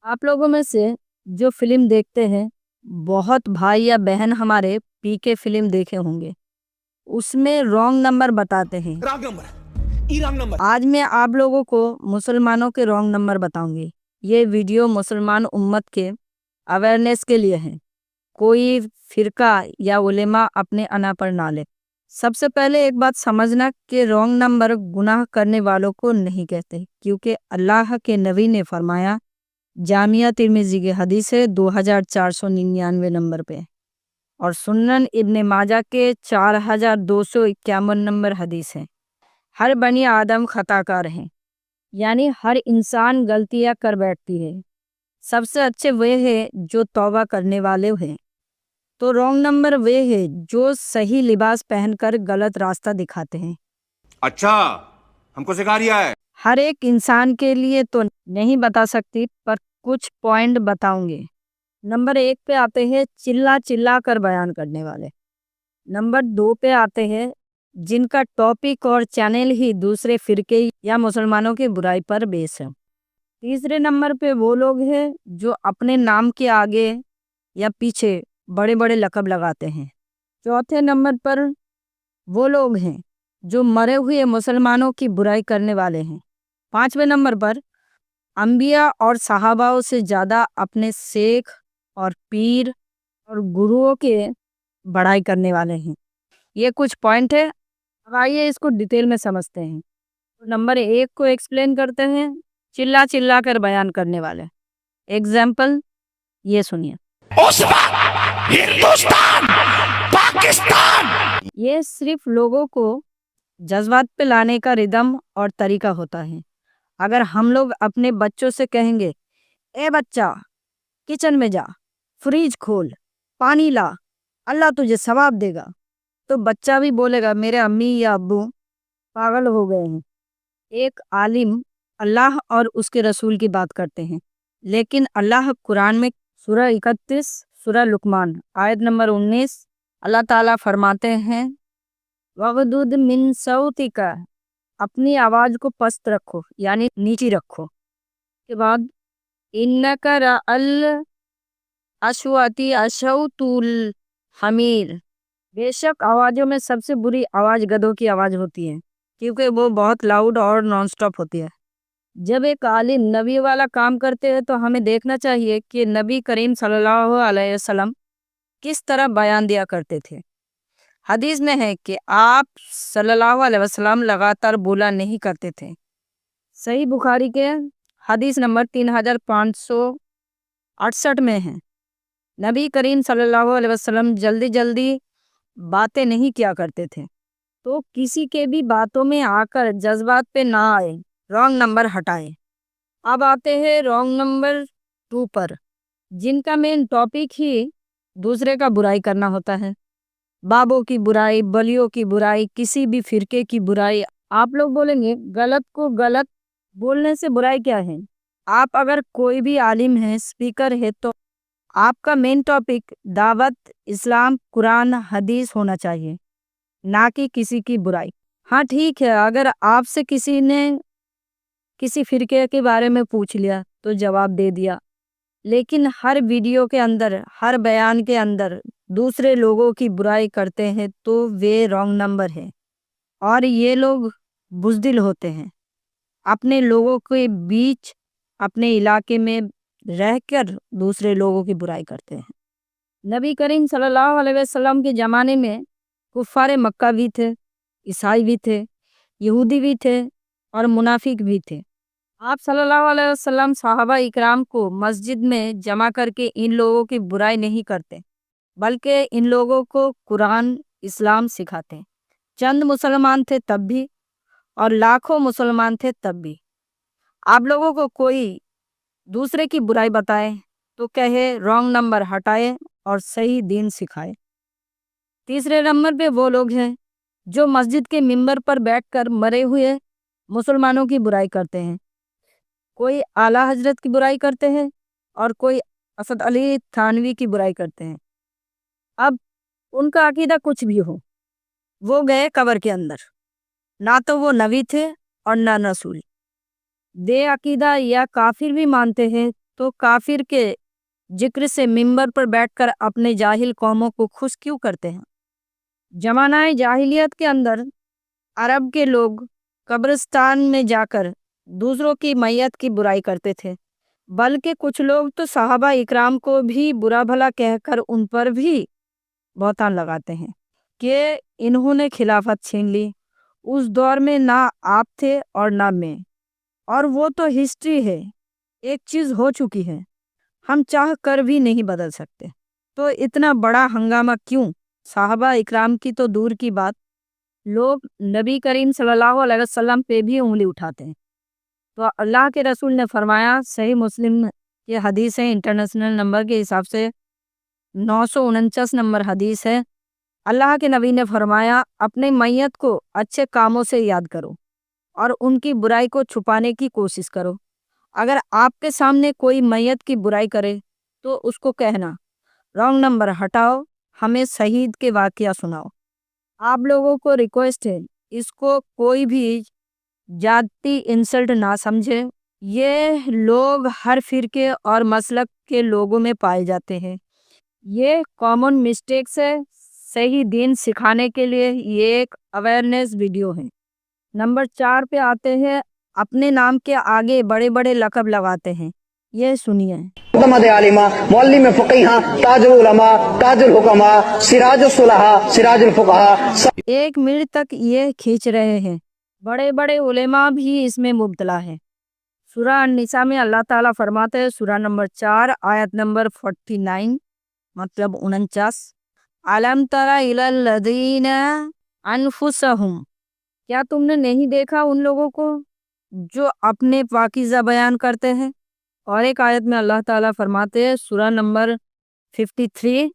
आप लोगों में से जो फिल्म देखते हैं, बहुत भाई या बहन हमारे पीके फिल्म देखे होंगे। उसमें रॉन्ग नंबर बताते हैं। रॉन्ग नंबर ई रॉन्ग नंबर आज मैं आप लोगों को मुसलमानों के रॉन्ग नंबर बताऊंगी। ये वीडियो मुसलमान उम्मत के अवेयरनेस के लिए है। कोई फिरका या उलेमा अपने अना पर ना ले। सबसे पहले एक बात समझना कि रॉन्ग नंबर गुनाह करने वालों को नहीं कहते, क्योंकि अल्लाह के नबी ने फरमाया, जामिया तिर्मिज़ी की हदीस है 2499 नंबर पे, और सुन्नन इब्ने माजा के 4251 नंबर हदीस है। हर बनी आदम खताकार हैं, यानी हर इंसान गलतियां कर बैठती है। सबसे अच्छे वे हैं जो तौबा करने वाले हैं। तो रॉन्ग नंबर वे हैं जो सही लिबास पहनकर गलत रास्ता दिखाते हैं। अच्छा, हमको सिखा रिया है। हर एक इंसान के लिए तो नहीं बता सकती, पर कुछ पॉइंट बताऊंगे। नंबर 1 पे आते हैं चिल्ला चिल्ला कर बयान करने वाले। नंबर 2 पे आते हैं जिनका टॉपिक और चैनल ही दूसरे फिरके या मुसलमानों की बुराई पर बेस है। तीसरे नंबर पे वो लोग हैं जो अपने नाम के आगे या पीछे बड़े बड़े लक़ब लगाते हैं। चौथे नंबर पर वो लोग हैं जो मरे हुए मुसलमानों की बुराई करने वाले हैं। पांचवें नंबर पर अंबिया और सहाबाओं से ज़्यादा अपने शेख और पीर और गुरुओं के बड़ाई करने वाले हैं। ये कुछ पॉइंट है। अब आइए इसको डिटेल में समझते हैं। तो नंबर 1 को एक्सप्लेन करते हैं, चिल्ला चिल्ला कर बयान करने वाले। एग्जाम्पल ये सुनिए। हिंदुस्तान, पाकिस्तान। ये सिर्फ लोगों को जज्बात पे लाने का रिदम और तरीका होता है। अगर हम लोग अपने बच्चों से कहेंगे, ए बच्चा किचन में जा, फ्रिज खोल, पानी ला, अल्लाह तुझे सवाब देगा, तो बच्चा भी बोलेगा मेरे अम्मी या अब्बू पागल हो गए हैं। एक आलिम अल्लाह और उसके रसूल की बात करते हैं, लेकिन अल्लाह कुरान में सूरह 31 सूरह लुकमान आयत नंबर 19 अल्लाह ताला फरमाते हैं, वगदुद मिन सौतिका, अपनी आवाज को पस्त रखो यानी नीची रखो। के बाद इन्नका रअल अशवाती अशौतुल हमीर, बेशक आवाज़ों में सबसे बुरी आवाज़ गधों की आवाज़ होती है, क्योंकि वो बहुत लाउड और नॉन स्टॉप होती है। जब एक आलिम नबी वाला काम करते हैं तो हमें देखना चाहिए कि नबी करीम सल्लल्लाहु अलैहि वसल्लम किस तरह बयान दिया करते थे। हदीस में है कि आप सल्लल्लाहु अलैहि वसल्लम लगातार बोला नहीं करते थे। सही बुखारी के हदीस नंबर 3568 में है, नबी करीम सल्लल्लाहु अलैहि वसल्लम जल्दी जल्दी बातें नहीं किया करते थे। तो किसी के भी बातों में आकर जज्बात पे ना आए, रॉन्ग नंबर हटाए। अब आते हैं रॉन्ग नंबर 2 पर, जिनका मेन टॉपिक ही दूसरे का बुराई करना होता है। बाबों की बुराई, बलियों की बुराई, किसी भी फिरके की बुराई। आप लोग बोलेंगे गलत को गलत बोलने से बुराई क्या है। आप अगर कोई भी आलिम है, स्पीकर है, तो आपका मेन टॉपिक दावत, इस्लाम, कुरान, हदीस होना चाहिए, ना कि किसी की बुराई। हाँ ठीक है, अगर आपसे किसी ने किसी फिरके के बारे में पूछ लिया तो जवाब दे दिया, लेकिन हर वीडियो के अंदर, हर बयान के अंदर दूसरे लोगों की बुराई करते हैं तो वे रॉन्ग नंबर है। और ये लोग बुज़दिल होते हैं, अपने लोगों के बीच, अपने इलाके में रहकर दूसरे लोगों की बुराई करते हैं। नबी करीम सल्लल्लाहु अलैहि वसल्लम के ज़माने में कुफ़ारे मक्का भी थे, ईसाई भी थे, यहूदी भी थे और मुनाफिक भी थे। आप सल्लल्लाहु अलैहि वसल्लम सहाबा इकराम को मस्जिद में जमा करके इन लोगों की बुराई नहीं करते, बल्कि इन लोगों को कुरान, इस्लाम सिखाते। चंद मुसलमान थे तब भी, और लाखों मुसलमान थे तब भी। आप लोगों को कोई दूसरे की बुराई बताए तो कहे रॉन्ग नंबर हटाए और सही दीन सिखाए। तीसरे नंबर पे वो लोग हैं जो मस्जिद के मिंबर पर बैठकर मरे हुए मुसलमानों की बुराई करते हैं। कोई आला हजरत की बुराई करते हैं और कोई असद अली थानवी की बुराई करते हैं। अब उनका अकीदा कुछ भी हो, वो गए कब्र के अंदर, ना तो वो नबी थे और ना रसूल। दे अकीदा या काफिर भी मानते हैं تو کافر کے ذکر سے منبر پر بیٹھ کر اپنے جاہل قوموں کو خوش کیوں کرتے ہیں؟ زمانہ جاہلیت کے اندر عرب کے لوگ قبرستان میں جا کر دوسروں کی میت کی برائی کرتے تھے، بلکہ کچھ لوگ تو صحابہ اکرام کو بھی برا بھلا کہہ کر ان پر بھی بہتان لگاتے ہیں کہ انہوں نے خلافت چھین لی۔ اس دور میں نہ آپ تھے اور نہ میں، اور وہ تو ہسٹری ہے، ایک چیز ہو چکی ہے، ہم چاہ کر بھی نہیں بدل سکتے۔ تو اتنا بڑا ہنگامہ کیوں؟ صحابہ اکرام کی تو دور کی بات، لوگ نبی کریم صلی اللہ علیہ وسلم پہ بھی انگلی اٹھاتے ہیں۔ تو اللہ کے رسول نے فرمایا، صحیح مسلم یہ حدیث ہے، انٹرنیشنل نمبر کے حساب سے 949 نمبر حدیث ہے۔ اللہ کے نبی نے فرمایا، اپنے میت کو اچھے کاموں سے یاد کرو اور ان کی برائی کو چھپانے کی کوشش کرو۔ اگر آپ کے سامنے کوئی میت کی برائی کرے تو اس کو کہنا، رانگ نمبر ہٹاؤ، ہمیں شہید کے واقعہ سناؤ۔ آپ لوگوں کو ریکویسٹ ہے، اس کو کوئی بھی ذاتی انسلٹ نہ سمجھے۔ یہ لوگ ہر فرقے اور مسلک کے لوگوں میں پائے جاتے ہیں، یہ کامن مسٹیکس ہے۔ صحیح دین سکھانے کے لیے یہ ایک اویئرنیس ویڈیو ہے۔ نمبر 4 پہ آتے ہیں، اپنے نام کے آگے بڑے بڑے لقب لگاتے ہیں، یہ سنیے۔ معتمد عالمہ، معلم فقیہ، تاج العلماء، تاج الحکماء، سراج الصلحاء، سراج الفقہاء۔ 1 منٹ تک یہ کھینچ رہے ہیں، بڑے بڑے علماء بھی اس میں مبتلا ہیں۔ سورہ النساء میں اللہ تعالیٰ فرماتے ہیں، سورہ نمبر 4 آیت نمبر 49 مطلب 49، علم تر الی الذین انفسہم، کیا تم نے نہیں دیکھا ان لوگوں کو جو اپنے پاکیزہ بیان کرتے ہیں؟ اور ایک آیت میں اللہ تعالیٰ فرماتے ہیں، سورہ نمبر 53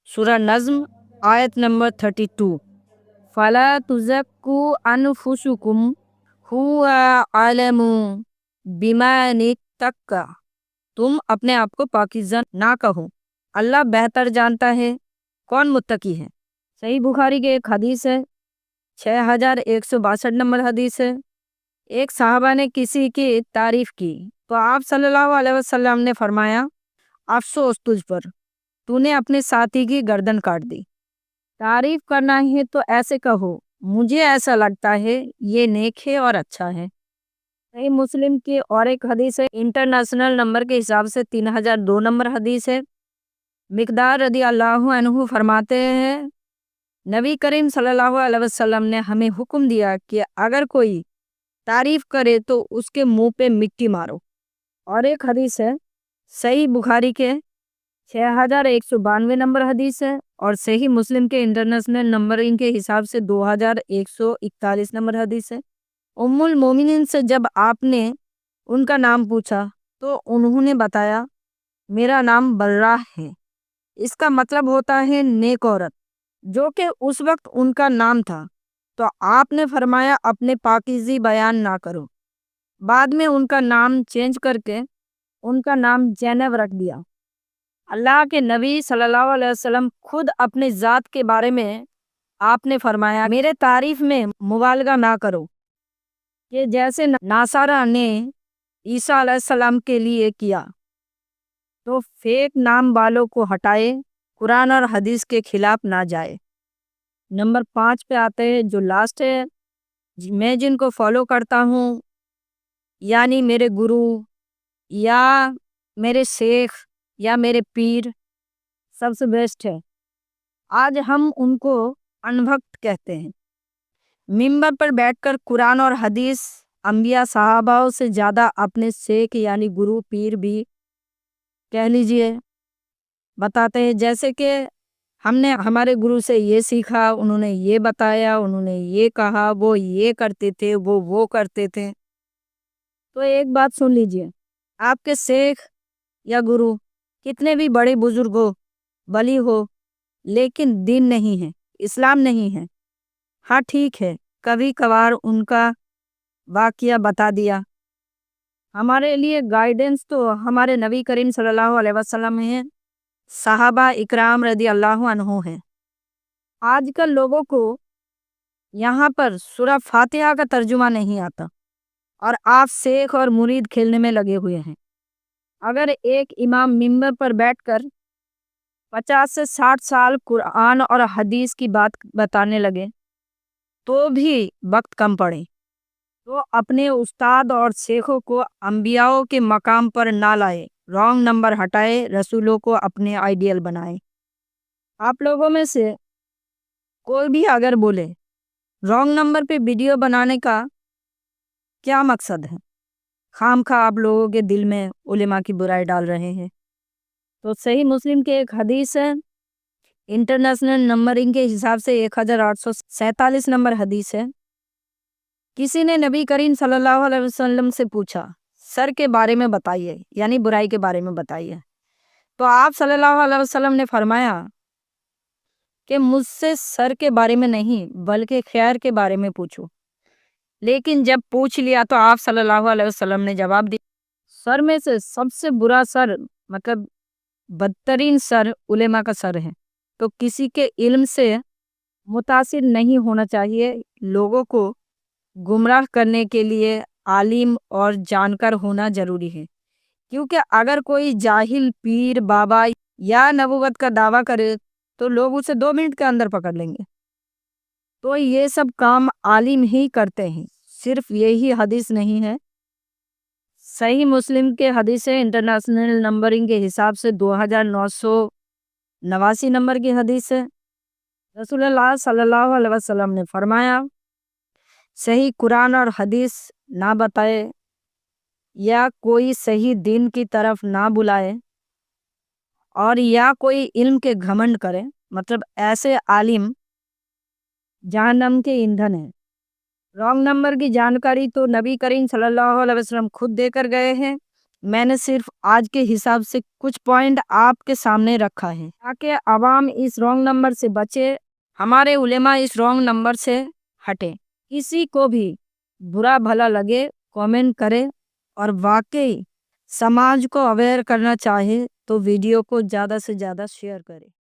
سورہ نظم آیت نمبر 32، فَلَا تُزَكُّوا أَنفُسَكُمْ هُوَ أَعْلَمُ بِمَنِ اتَّقَىٰ، تم اپنے آپ کو پاکیزہ نہ کہو، اللہ بہتر جانتا ہے کون متقی ہے۔ صحیح بخاری کے ایک حدیث ہے، 6162 نمبر حدیث ہے۔ ایک صحابہ نے کسی کی تعریف کی تو آپ صلی اللہ علیہ وسلم نے فرمایا، افسوس تجھ پر، تو نے اپنے ساتھی کی گردن کاٹ دی۔ تعریف کرنا ہے تو ایسے کہو، مجھے ایسا لگتا ہے یہ نیک ہے اور اچھا ہے۔ صحیح مسلم کی اور ایک حدیث ہے، انٹرنیشنل نمبر کے حساب سے 3002 نمبر حدیث ہے۔ مقدار رضی اللہ عنہ فرماتے ہیں، نبی کریم صلی اللہ علیہ وسلم نے ہمیں حکم دیا کہ اگر کوئی تعریف کرے تو اس کے منہ پہ مٹی مارو۔ اور ایک حدیث ہے، صحیح بخاری کے 6192 نمبر حدیث ہے، اور صحیح مسلم کے انٹرنیشنل نمبر ان کے حساب سے 2141 نمبر حدیث ہے۔ ام المومنین سے جب آپ نے ان کا نام پوچھا تو انہوں نے بتایا، میرا نام براہ ہے، اس کا مطلب ہوتا ہے نیک عورت، جو کہ اس وقت ان کا نام تھا۔ تو آپ نے فرمایا، اپنے پاکیزی بیان نہ کرو۔ بعد میں ان کا نام چینج کر کے ان کا نام زینب رکھ دیا۔ اللہ کے نبی صلی اللہ علیہ وسلم خود اپنے ذات کے بارے میں آپ نے فرمایا، میرے تعریف میں مبالغہ نہ کرو، کہ جیسے ناصارہ نے عیسیٰ علیہ السلام کے لیے کیا۔ تو فیک نام والوں کو ہٹائے، قرآن اور حدیث کے خلاف نہ جائے۔ نمبر 5 پہ آتے ہیں، جو لاسٹ ہے، میں جن کو فالو کرتا ہوں، یعنی میرے گرو یا میرے شیخ یا میرے پیر، سب سے بیسٹ ہے۔ آج ہم ان کو انبھکت کہتے ہیں۔ منبر پر بیٹھ کر قرآن اور حدیث، انبیاء صحابہ سے زیادہ اپنے شیخ یعنی گرو پیر بھی کہہ لیجئے بتاتے ہیں، جیسے کہ ہم نے ہمارے گرو سے یہ سیکھا، انہوں نے یہ بتایا، انہوں نے یہ کہا، وہ یہ کرتے تھے، وہ کرتے تھے۔ تو ایک بات سن لیجئے، آپ کے شیخ یا گرو کتنے بھی بڑے بزرگ ہو، ولی ہو، لیکن دین نہیں ہے، اسلام نہیں ہے۔ ہاں ٹھیک ہے، کبھی کبھار ان کا واقعہ بتا دیا، ہمارے لیے گائیڈنس تو ہمارے نبی کریم صلی اللہ علیہ وسلم ہیں، صحابہ اکرام رضی اللہ عنہ ہیں۔ آج کل لوگوں کو یہاں پر سورہ فاتحہ کا ترجمہ نہیں آتا، اور آپ شیخ اور مرید کھیلنے میں لگے ہوئے ہیں۔ अगर एक इमाम मिंबर पर बैठकर 50 से 60 साल कुरान और हदीस की बात बताने लगे तो भी वक्त कम पड़े, तो अपने उस्ताद और शेखों को अंबियाओं के मकाम पर ना लाए, रॉन्ग नंबर हटाए, रसूलों को अपने आइडियल बनाए। आप लोगों में से कोई भी अगर बोले रॉन्ग नंबर पे वीडियो बनाने का क्या मकसद है, खामखा आप लोगों के दिल में उलेमा की बुराई डाल रहे हैं। तो सही मुस्लिम के एक हदीस है, इंटरनेशनल नंबरिंग के हिसाब से 1847 नंबर हदीस है। किसी ने नबी करीम सल्लल्लाहु अलैहि वसल्लम से पूछा सर के बारे में बताइए, यानी बुराई के बारे में बताइए। तो आप सल्लल्लाहु अलैहि वसल्लम ने फरमाया कि मुझसे सर के बारे में नहीं बल्कि खैर के बारे में पूछो। लेकिन जब पूछ लिया तो आप सल्लल्लाहु अलैहि वसल्लम ने जवाब दिया, सर में से सबसे बुरा सर मतलब बदतरीन सर उलेमा का सर है। तो किसी के इल्म से मुतासिर नहीं होना चाहिए। लोगों को गुमराह करने के लिए आलिम और जानकार होना जरूरी है, क्योंकि अगर कोई जाहिल पीर बाबा या नबूवत का दावा करे तो लोग उसे 2 मिनट के अंदर पकड़ लेंगे। तो ये सब काम आलिम ही करते हैं, सिर्फ यही हदीस नहीं है। सही मुस्लिम के हदीस है, इंटरनेशनल नंबरिंग के हिसाब से 2989 नंबर की हदीस है। रसूलुल्लाह सल्लल्लाहु अलैहि वसल्लम ने फरमाया, सही कुरान और हदीस ना बताए या कोई सही दिन की तरफ ना बुलाए और या कोई इल्म के घमंड करे, मतलब ऐसे आलिम जहन्नम के ईंधन है। रॉन्ग नंबर की जानकारी तो नबी करीम सल्लल्लाहु अलैहि वसल्लम खुद देकर गए हैं। मैंने सिर्फ आज के हिसाब से कुछ पॉइंट आपके सामने रखा है ताकि आवाम इस रॉन्ग नंबर से बचे, हमारे उलेमा इस रॉन्ग नंबर से हटे। किसी को भी बुरा भला लगे कमेंट करे और वाकई समाज को अवेयर करना चाहे तो वीडियो को ज़्यादा से ज़्यादा शेयर करें।